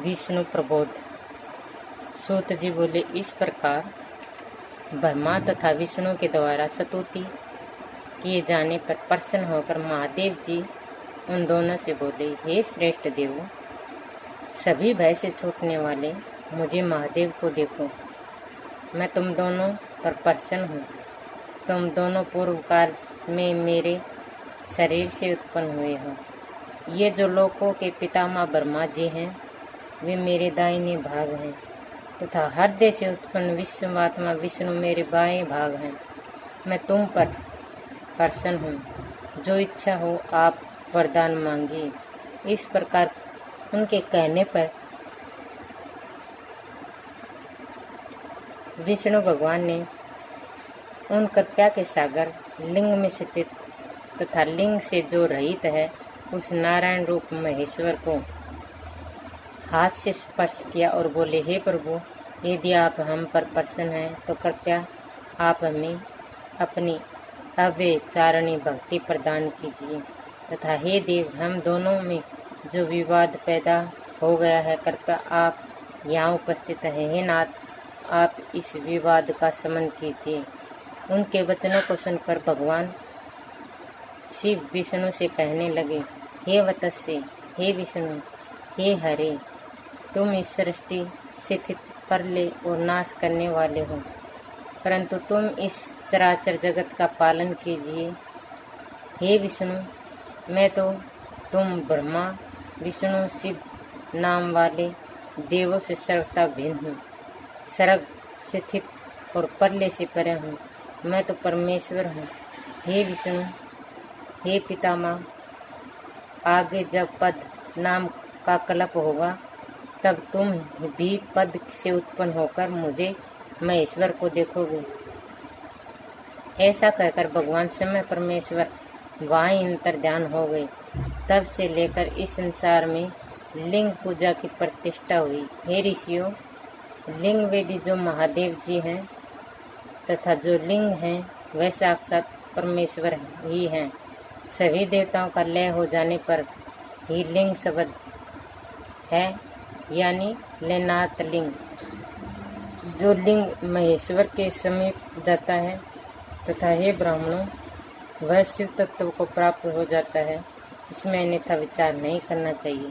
विष्णु प्रबोध। सूत जी बोले, इस प्रकार ब्रह्मा तथा विष्णु के द्वारा स्तुति किए जाने पर प्रसन्न होकर महादेव जी उन दोनों से बोले, हे श्रेष्ठ देवों, सभी भय से छूटने वाले मुझे महादेव को देखो। मैं तुम दोनों पर प्रसन्न हूँ। तुम दोनों पूर्व काल में मेरे शरीर से उत्पन्न हुए हो। ये जो लोकों के पितामह ब्रह्मा जी हैं, वे मेरे दाहिने भाग हैं तथा हृदय से उत्पन्न विश्वात्मा विष्णु मेरे बाएं भाग हैं। मैं तुम पर प्रसन्न हूँ। जो इच्छा हो आप वरदान मांगिए। इस प्रकार उनके कहने पर विष्णु भगवान ने उन कृपा के सागर लिंग में स्थित तथा लिंग से जो रहित है उस नारायण रूप महेश्वर को हाथ से स्पर्श किया और बोले, हे प्रभु, यदि आप हम पर प्रसन्न हैं तो कृपया आप हमें अपनी अव्यचारणी भक्ति प्रदान कीजिए तथा हे देव, हम दोनों में जो विवाद पैदा हो गया है, कृपया आप यहाँ उपस्थित हैं। हे नाथ, आप इस विवाद का शमन कीजिए। उनके वचनों को सुनकर भगवान शिव विष्णु से कहने लगे, हे वत्स्य, हे विष्णु, हे हरे, तुम इस सृष्टि स्थित प्रलय और नाश करने वाले हो, परंतु तुम इस चराचर जगत का पालन कीजिए। हे विष्णु, मैं तो तुम ब्रह्मा विष्णु शिव नाम वाले देवों से सर्वथा भिन्न हूँ, स्वर्ग से स्थित और प्रलय से परे हूँ। मैं तो परमेश्वर हूँ। हे विष्णु, हे पितामह, आगे जब पद नाम का कल्प होगा तब तुम भी पद से उत्पन्न होकर मुझे महेश्वर को देखोगे। ऐसा कहकर भगवान समय परमेश्वर वहाँ अंतर्ध्यान हो गए। तब से लेकर इस संसार में लिंग पूजा की प्रतिष्ठा हुई। हे ऋषियों, लिंग वेदी जो महादेव जी हैं तथा जो लिंग हैं वह साक्षात परमेश्वर ही हैं। सभी देवताओं का लय हो जाने पर ही लिंग शब्द है, यानी लेनात लिंग। जो लिंग महेश्वर के समीप जाता है तथा हे ब्राह्मणों, वह शिव तत्व को प्राप्त हो जाता है। इसमें अन्यथा विचार नहीं करना चाहिए।